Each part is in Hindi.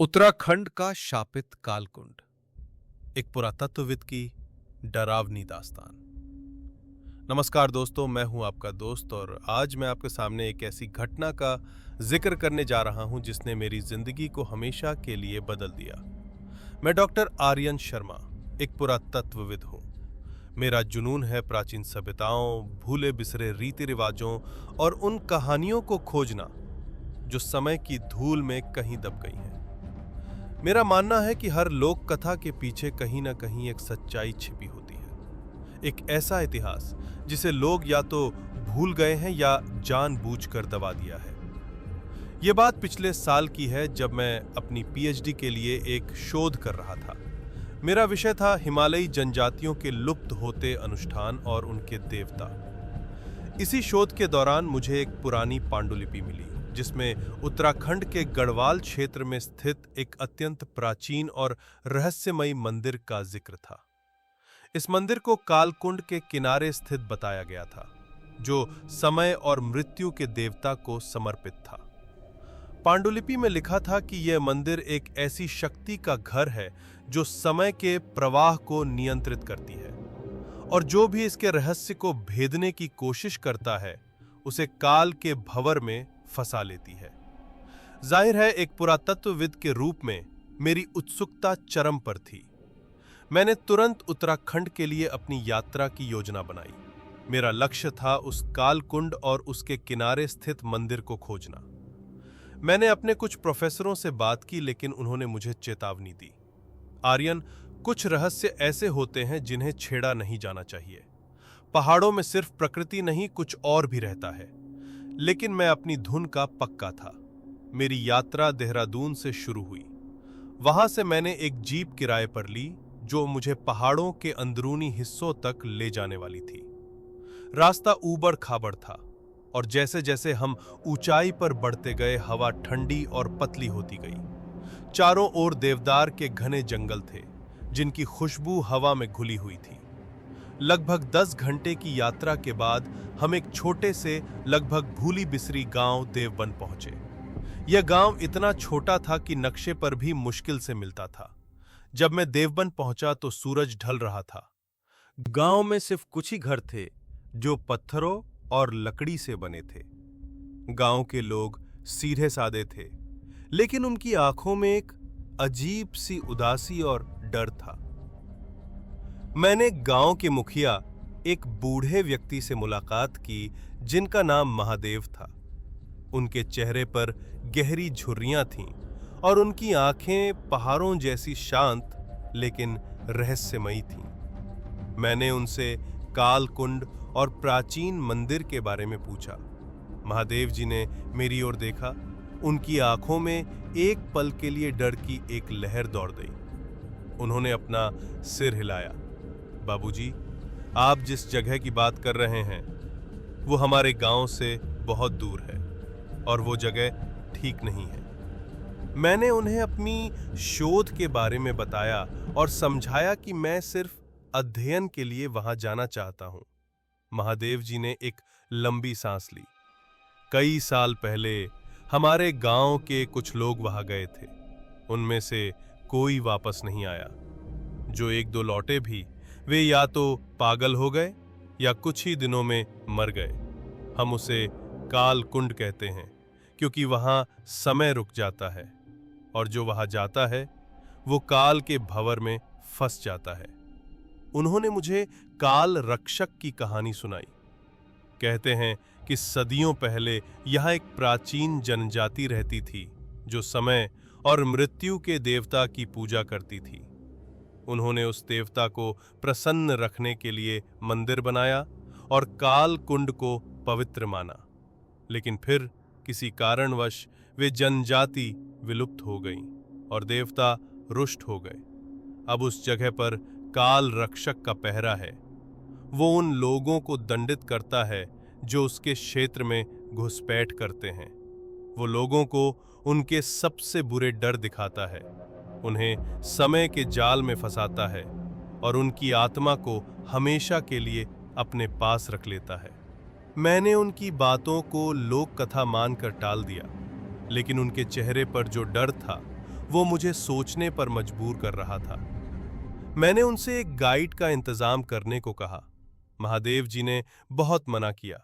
उत्तराखंड का शापित कालकुंड, एक पुरातत्वविद की डरावनी दास्तान। नमस्कार दोस्तों, मैं हूं आपका दोस्त और आज मैं आपके सामने एक ऐसी घटना का जिक्र करने जा रहा हूं जिसने मेरी जिंदगी को हमेशा के लिए बदल दिया। मैं डॉक्टर आर्यन शर्मा एक पुरातत्वविद हूं। मेरा जुनून है प्राचीन सभ्यताओं, भूले बिसरे रीति रिवाजों और उन कहानियों को खोजना जो समय की धूल में कहीं दब गई हैं। मेरा मानना है कि हर लोक कथा के पीछे कहीं ना कहीं एक सच्चाई छिपी होती है, एक ऐसा इतिहास जिसे लोग या तो भूल गए हैं या जानबूझकर दबा दिया है। ये बात पिछले साल की है जब मैं अपनी पीएचडी के लिए एक शोध कर रहा था। मेरा विषय था हिमालयी जनजातियों के लुप्त होते अनुष्ठान और उनके देवता। इसी शोध के दौरान मुझे एक पुरानी पांडुलिपि मिली जिसमें उत्तराखंड के गढ़वाल क्षेत्र में स्थित एक अत्यंत प्राचीन और रहस्यमयी मंदिर का जिक्र था। इस मंदिर को कालकुंड के किनारे स्थित बताया गया था, जो समय और मृत्यु के देवता को समर्पित था। पांडुलिपि में लिखा था कि यह मंदिर एक ऐसी शक्ति का घर है जो समय के प्रवाह को नियंत्रित करती है, और जो भी इसके रहस्य को भेदने की कोशिश करता है उसे काल के भंवर में फंसा लेती है। जाहिर है, एक पुरातत्वविद के रूप में मेरी उत्सुकता चरम पर थी। मैंने तुरंत उत्तराखंड के लिए अपनी यात्रा की योजना बनाई। मेरा लक्ष्य था उस कालकुंड और उसके किनारे स्थित मंदिर को खोजना। मैंने अपने कुछ प्रोफेसरों से बात की, लेकिन उन्होंने मुझे चेतावनी दी, आर्यन, कुछ रहस्य ऐसे होते हैं जिन्हें छेड़ा नहीं जाना चाहिए। पहाड़ों में सिर्फ प्रकृति नहीं, कुछ और भी रहता है। लेकिन मैं अपनी धुन का पक्का था। मेरी यात्रा देहरादून से शुरू हुई। वहां से मैंने एक जीप किराए पर ली जो मुझे पहाड़ों के अंदरूनी हिस्सों तक ले जाने वाली थी। रास्ता ऊबड़ खाबड़ था और जैसे जैसे हम ऊंचाई पर बढ़ते गए हवा ठंडी और पतली होती गई। चारों ओर देवदार के घने जंगल थे जिनकी खुशबू हवा में घुली हुई थी। लगभग 10 घंटे की यात्रा के बाद हम एक छोटे से लगभग भूली बिसरी गांव देवबन पहुंचे। यह गांव इतना छोटा था कि नक्शे पर भी मुश्किल से मिलता था। जब मैं देवबन पहुंचा तो सूरज ढल रहा था। गांव में सिर्फ कुछ ही घर थे जो पत्थरों और लकड़ी से बने थे। गांव के लोग सीधे सादे थे, लेकिन उनकी आंखों में एक अजीब सी उदासी और डर था। मैंने गांव के मुखिया, एक बूढ़े व्यक्ति से मुलाकात की जिनका नाम महादेव था। उनके चेहरे पर गहरी झुर्रियां थीं और उनकी आंखें पहाड़ों जैसी शांत लेकिन रहस्यमयी थीं। मैंने उनसे कालकुंड और प्राचीन मंदिर के बारे में पूछा। महादेव जी ने मेरी ओर देखा। उनकी आंखों में एक पल के लिए डर की एक लहर दौड़ गई। उन्होंने अपना सिर हिलाया। बाबूजी, आप जिस जगह की बात कर रहे हैं वो हमारे गांव से बहुत दूर है और वो जगह ठीक नहीं है। मैंने उन्हें अपनी शोध के बारे में बताया और समझाया कि मैं सिर्फ अध्ययन के लिए वहां जाना चाहता हूं। महादेव जी ने एक लंबी सांस ली। कई साल पहले हमारे गांव के कुछ लोग वहां गए थे। उनमें से कोई वापस नहीं आया। जो एक दो लौटे भी, वे या तो पागल हो गए या कुछ ही दिनों में मर गए। हम उसे कालकुंड कहते हैं क्योंकि वहां समय रुक जाता है और जो वहां जाता है वो काल के भंवर में फंस जाता है। उन्होंने मुझे काल रक्षक की कहानी सुनाई। कहते हैं कि सदियों पहले यहाँ एक प्राचीन जनजाति रहती थी जो समय और मृत्यु के देवता की पूजा करती थी। उन्होंने उस देवता को प्रसन्न रखने के लिए मंदिर बनाया और कालकुंड को पवित्र माना। लेकिन फिर किसी कारणवश वे जनजाति विलुप्त हो गई और देवता रुष्ट हो गए। अब उस जगह पर काल रक्षक का पहरा है। वो उन लोगों को दंडित करता है जो उसके क्षेत्र में घुसपैठ करते हैं। वो लोगों को उनके सबसे बुरे डर दिखाता है, उन्हें समय के जाल में फंसाता है और उनकी आत्मा को हमेशा के लिए अपने पास रख लेता है। मैंने उनकी बातों को लोक कथा मानकर टाल दिया, लेकिन उनके चेहरे पर जो डर था वो मुझे सोचने पर मजबूर कर रहा था। मैंने उनसे एक गाइड का इंतजाम करने को कहा। महादेव जी ने बहुत मना किया,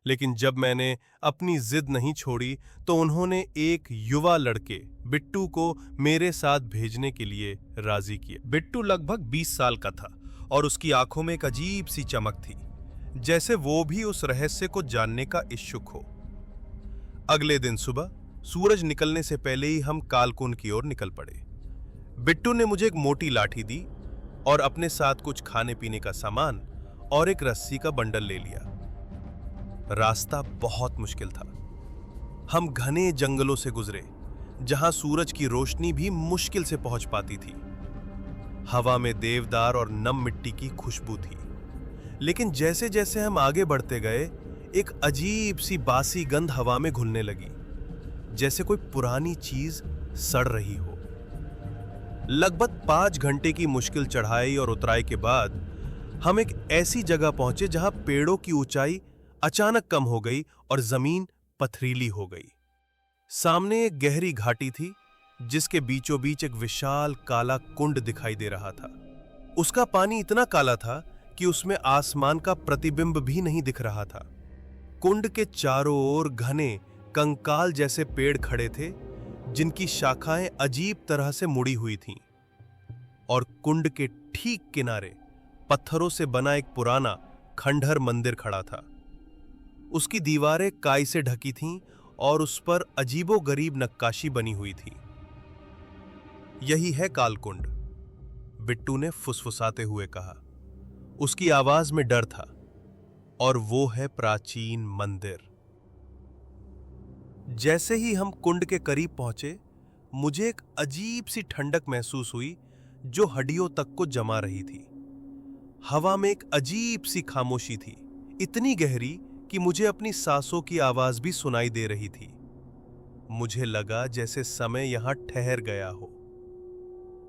लेकिन जब मैंने अपनी जिद नहीं छोड़ी तो उन्होंने एक युवा लड़के बिट्टू को मेरे साथ भेजने के लिए राजी किया। बिट्टू लगभग 20 साल का था और उसकी आंखों में एक अजीब सी चमक थी, जैसे वो भी उस रहस्य को जानने का इच्छुक हो। अगले दिन सुबह सूरज निकलने से पहले ही हम कालकुंड की ओर निकल पड़े। बिट्टू ने मुझे एक मोटी लाठी दी और अपने साथ कुछ खाने पीने का सामान और एक रस्सी का बंडल ले लिया। रास्ता बहुत मुश्किल था। हम घने जंगलों से गुजरे, जहां सूरज की रोशनी भी मुश्किल से पहुंच पाती थी। हवा में देवदार और नम मिट्टी की खुशबू थी, लेकिन जैसे जैसे हम आगे बढ़ते गए, एक अजीब सी बासी गंध हवा में घुलने लगी, जैसे कोई पुरानी चीज सड़ रही हो। लगभग 5 घंटे की मुश्किल चढ़ाई और उतराई के बाद हम एक ऐसी जगह पहुंचे जहां पेड़ों की ऊंचाई अचानक कम हो गई और जमीन पथरीली हो गई। सामने एक गहरी घाटी थी, जिसके बीचों बीच एक विशाल काला कुंड दिखाई दे रहा था। उसका पानी इतना काला था कि उसमें आसमान का प्रतिबिंब भी नहीं दिख रहा था। कुंड के चारों ओर घने कंकाल जैसे पेड़ खड़े थे, जिनकी शाखाएं अजीब तरह से मुड़ी हुई थीं, और कुंड के ठीक किनारे पत्थरों से बना एक पुराना खंडहर मंदिर खड़ा था। उसकी दीवारें काई से ढकी थीं और उस पर अजीबोगरीब नक्काशी बनी हुई थी। यही है कालकुंड, बिट्टू ने फुसफुसाते हुए कहा। उसकी आवाज में डर था। और वो है प्राचीन मंदिर। जैसे ही हम कुंड के करीब पहुंचे, मुझे एक अजीब सी ठंडक महसूस हुई जो हड्डियों तक को जमा रही थी। हवा में एक अजीब सी खामोशी थी, इतनी गहरी कि मुझे अपनी सांसों की आवाज भी सुनाई दे रही थी। मुझे लगा जैसे समय यहां ठहर गया हो।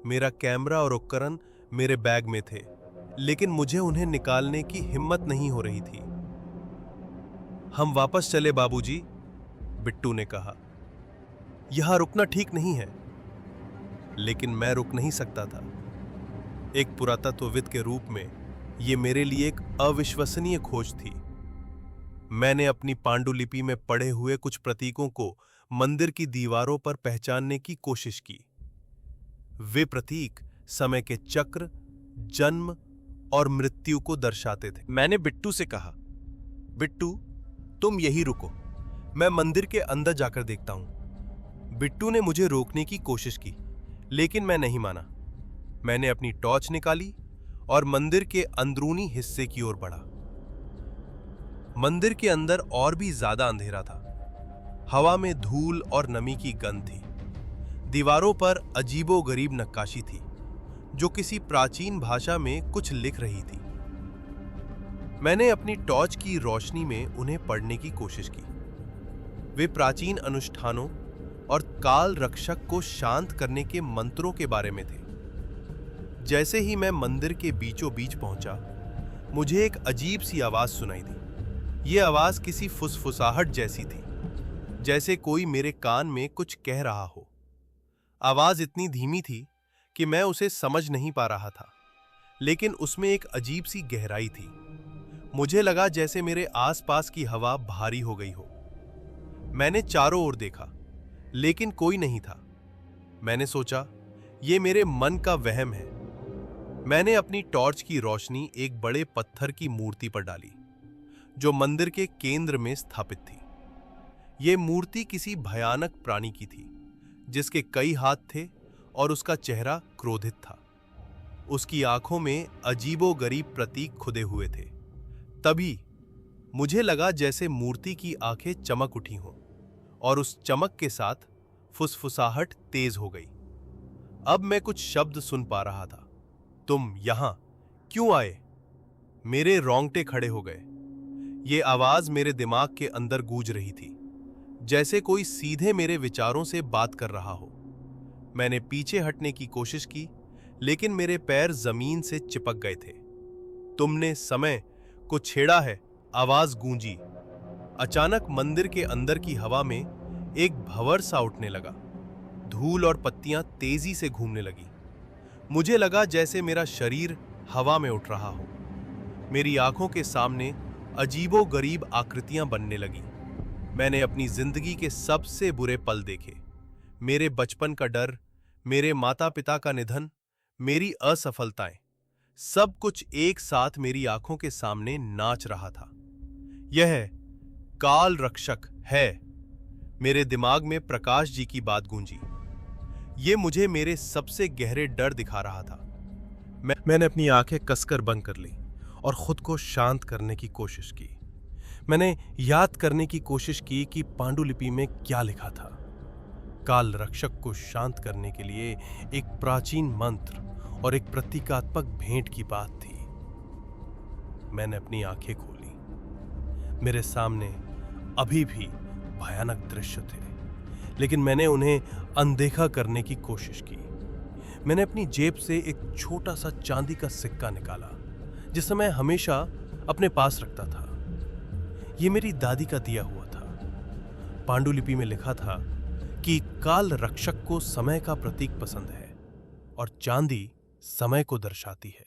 मेरा कैमरा और उपकरण मेरे बैग में थे, लेकिन मुझे उन्हें निकालने की हिम्मत नहीं हो रही थी। हम वापस चले बाबूजी, बिट्टू ने कहा। यहां रुकना ठीक नहीं है। लेकिन मैं रुक नहीं सकता था। एक पुरातत्वविद के रूप में यह मेरे लिए एक अविश्वसनीय खोज थी। मैंने अपनी पांडुलिपि में पढ़े हुए कुछ प्रतीकों को मंदिर की दीवारों पर पहचानने की कोशिश की। वे प्रतीक समय के चक्र, जन्म और मृत्यु को दर्शाते थे। मैंने बिट्टू से कहा, बिट्टू तुम यही रुको, मैं मंदिर के अंदर जाकर देखता हूं। बिट्टू ने मुझे रोकने की कोशिश की, लेकिन मैं नहीं माना। मैंने अपनी टॉर्च निकाली और मंदिर के अंदरूनी हिस्से की ओर बढ़ा। मंदिर के अंदर और भी ज्यादा अंधेरा था। हवा में धूल और नमी की गंध थी। दीवारों पर अजीबोगरीब नक्काशी थी, जो किसी प्राचीन भाषा में कुछ लिख रही थी। मैंने अपनी टॉर्च की रोशनी में उन्हें पढ़ने की कोशिश की। वे प्राचीन अनुष्ठानों और काल रक्षक को शांत करने के मंत्रों के बारे में थे। जैसे ही मैं मंदिर के बीचों बीच पहुंचा, मुझे एक अजीब सी आवाज सुनाई दी। यह आवाज किसी फुसफुसाहट जैसी थी, जैसे कोई मेरे कान में कुछ कह रहा हो। आवाज इतनी धीमी थी कि मैं उसे समझ नहीं पा रहा था, लेकिन उसमें एक अजीब सी गहराई थी। मुझे लगा जैसे मेरे आसपास की हवा भारी हो गई हो। मैंने चारों ओर देखा, लेकिन कोई नहीं था। मैंने सोचा, यह मेरे मन का वहम है। मैंने अपनी टॉर्च की रोशनी एक बड़े पत्थर की मूर्ति पर डाली, जो मंदिर के केंद्र में स्थापित थी। यह मूर्ति किसी भयानक प्राणी की थी, जिसके कई हाथ थे और उसका चेहरा क्रोधित था। उसकी आंखों में अजीबोगरीब प्रतीक खुदे हुए थे। तभी मुझे लगा जैसे मूर्ति की आंखें चमक उठी हों, और उस चमक के साथ फुसफुसाहट तेज हो गई। अब मैं कुछ शब्द सुन पा रहा था। तुम यहां क्यों आए? मेरे रोंगटे खड़े हो गए। ये आवाज मेरे दिमाग के अंदर गूंज रही थी, जैसे कोई सीधे मेरे विचारों से बात कर रहा हो। मैंने पीछे हटने की कोशिश की, लेकिन मेरे पैर जमीन से चिपक गए थे। तुमने समय को छेड़ा है, आवाज गूंजी। अचानक मंदिर के अंदर की हवा में एक भंवर सा उठने लगा, धूल और पत्तियां तेजी से घूमने लगी। मुझे लगा जैसे मेरा शरीर हवा में उठ रहा हो। मेरी आंखों के सामने अजीबोगरीब आकृतियां बनने लगी। मैंने अपनी जिंदगी के सबसे बुरे पल देखे। मेरे बचपन का डर, मेरे माता पिता का निधन, मेरी असफलताएं, सब कुछ एक साथ मेरी आंखों के सामने नाच रहा था। यह काल रक्षक है। मेरे दिमाग में प्रकाश जी की बात गूंजी। ये मुझे मेरे सबसे गहरे डर दिखा रहा था। मैंने अपनी आंखें कसकर बंद कर ली और खुद को शांत करने की कोशिश की। मैंने याद करने की कोशिश की कि पांडुलिपि में क्या लिखा था। काल रक्षक को शांत करने के लिए एक प्राचीन मंत्र और एक प्रतीकात्मक भेंट की बात थी। मैंने अपनी आंखें खोली। मेरे सामने अभी भी भयानक दृश्य थे, लेकिन मैंने उन्हें अनदेखा करने की कोशिश की। मैंने अपनी जेब से एक छोटा सा चांदी का सिक्का निकाला, जिसे मैं हमेशा अपने पास रखता था। यह मेरी दादी का दिया हुआ था। पांडुलिपि में लिखा था कि काल रक्षक को समय का प्रतीक पसंद है और चांदी समय को दर्शाती है।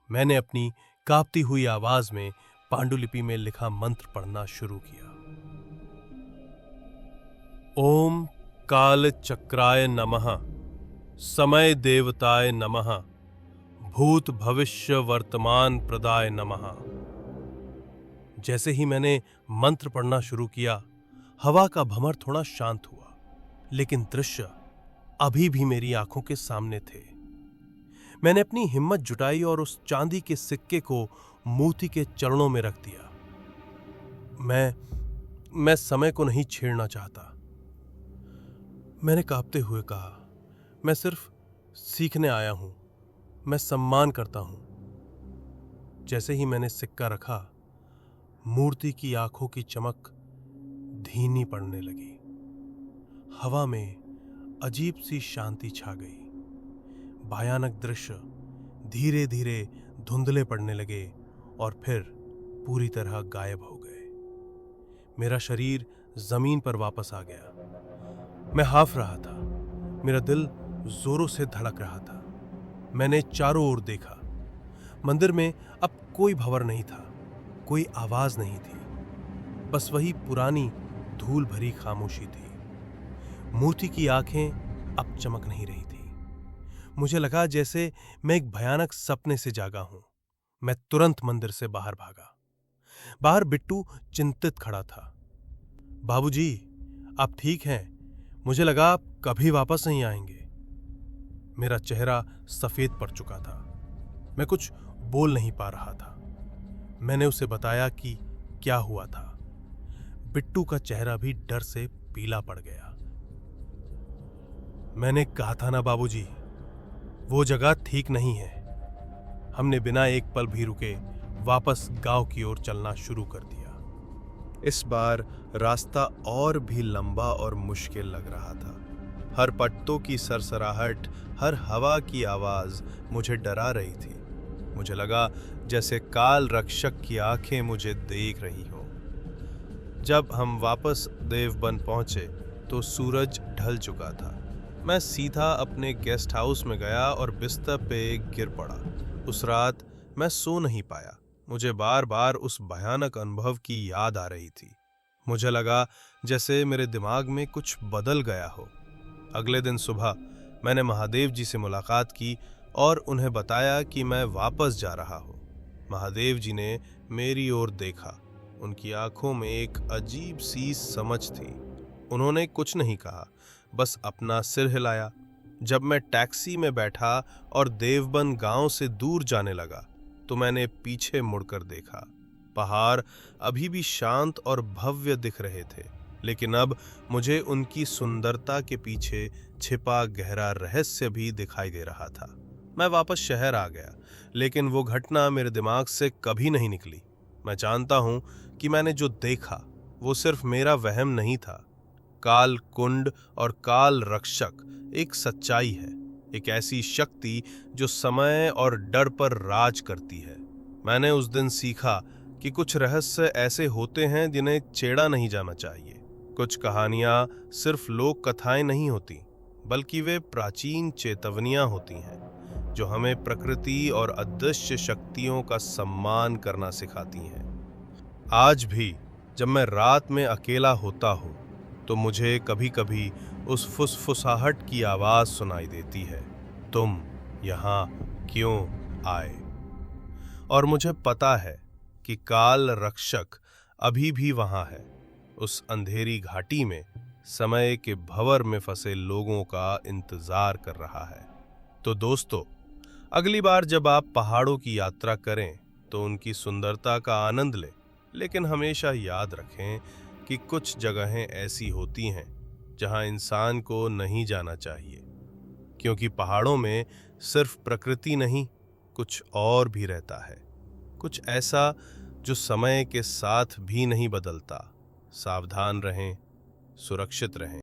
मैंने अपनी कांपती हुई आवाज में पांडुलिपि में लिखा मंत्र पढ़ना शुरू किया। ओम काल चक्राय नमः, समय देवताय नमः, भूत भविष्य वर्तमान प्रदाय नमः। जैसे ही मैंने मंत्र पढ़ना शुरू किया, हवा का भंवर थोड़ा शांत हुआ, लेकिन दृश्य अभी भी मेरी आंखों के सामने थे। मैंने अपनी हिम्मत जुटाई और उस चांदी के सिक्के को मूर्ति के चरणों में रख दिया। मैं समय को नहीं छेड़ना चाहता। मैंने कांपते हुए कहा, मैं सिर्फ सीखने आया हूं। मैं सम्मान करता हूं। जैसे ही मैंने सिक्का रखा, मूर्ति की आंखों की चमक धीमी पड़ने लगी। हवा में अजीब सी शांति छा गई। भयानक दृश्य धीरे धीरे धुंधले पड़ने लगे और फिर पूरी तरह गायब हो गए। मेरा शरीर जमीन पर वापस आ गया। मैं हाफ रहा था। मेरा दिल जोरों से धड़क रहा था। मैंने चारों ओर देखा। मंदिर में अब कोई भंवर नहीं था, कोई आवाज नहीं थी, बस वही पुरानी धूल भरी खामोशी थी। मूर्ति की आंखें अब चमक नहीं रही थी। मुझे लगा जैसे मैं एक भयानक सपने से जागा हूं। मैं तुरंत मंदिर से बाहर भागा। बाहर बिट्टू चिंतित खड़ा था। बाबूजी, आप ठीक हैं? मुझे लगा आप कभी वापस नहीं आएंगे। मेरा चेहरा सफेद पड़ चुका था। मैं कुछ बोल नहीं पा रहा था। मैंने उसे बताया कि क्या हुआ था। बिट्टू का चेहरा भी डर से पीला पड़ गया। मैंने कहा था ना बाबूजी, वो जगह ठीक नहीं है। हमने बिना एक पल भी रुके वापस गांव की ओर चलना शुरू कर दिया। इस बार रास्ता और भी लंबा और मुश्किल लग रहा था। हर पत्तों की सरसराहट, हर हवा की आवाज मुझे डरा रही थी। मुझे लगा जैसे काल रक्षक की आंखें मुझे देख रही हो। जब हम वापस देवबन पहुंचे तो सूरज ढल चुका था। मैं सीधा अपने गेस्ट हाउस में गया और बिस्तर पे गिर पड़ा। उस रात मैं सो नहीं पाया। मुझे बार बार उस भयानक अनुभव की याद आ रही थी। मुझे लगा जैसे मेरे दिमाग में कुछ बदल गया हो। अगले दिन सुबह मैंने महादेव जी से मुलाकात की और उन्हें बताया कि मैं वापस जा रहा हूँ। महादेव जी ने मेरी ओर देखा। उनकी आंखों में एक अजीब सी समझ थी। उन्होंने कुछ नहीं कहा, बस अपना सिर हिलाया। जब मैं टैक्सी में बैठा और देवबन गांव से दूर जाने लगा तो मैंने पीछे मुड़कर देखा। पहाड़ अभी भी शांत और भव्य दिख रहे थे, लेकिन अब मुझे उनकी सुंदरता के पीछे छिपा गहरा रहस्य भी दिखाई दे रहा था। मैं वापस शहर आ गया, लेकिन वो घटना मेरे दिमाग से कभी नहीं निकली। मैं जानता हूं कि मैंने जो देखा वो सिर्फ मेरा वहम नहीं था। काल कुंड और काल रक्षक एक सच्चाई है, एक ऐसी शक्ति जो समय और डर पर राज करती है। मैंने उस दिन सीखा कि कुछ रहस्य ऐसे होते हैं जिन्हें छेड़ा नहीं जाना चाहिए। कुछ कहानियां सिर्फ लोक कथाएं नहीं होती, बल्कि वे प्राचीन चेतावनियां होती हैं जो हमें प्रकृति और अदृश्य शक्तियों का सम्मान करना सिखाती हैं। आज भी जब मैं रात में अकेला होता हूँ तो मुझे कभी-कभी उस फुसफुसाहट की आवाज सुनाई देती है, तुम यहाँ क्यों आए? और मुझे पता है कि काल रक्षक अभी भी वहां है, उस अंधेरी घाटी में समय के भंवर में फंसे लोगों का इंतजार कर रहा है। तो दोस्तों, अगली बार जब आप पहाड़ों की यात्रा करें तो उनकी सुंदरता का आनंद लें, लेकिन हमेशा याद रखें कि कुछ जगहें ऐसी होती हैं जहां इंसान को नहीं जाना चाहिए, क्योंकि पहाड़ों में सिर्फ प्रकृति नहीं, कुछ और भी रहता है, कुछ ऐसा जो समय के साथ भी नहीं बदलता। सावधान रहें, सुरक्षित रहें।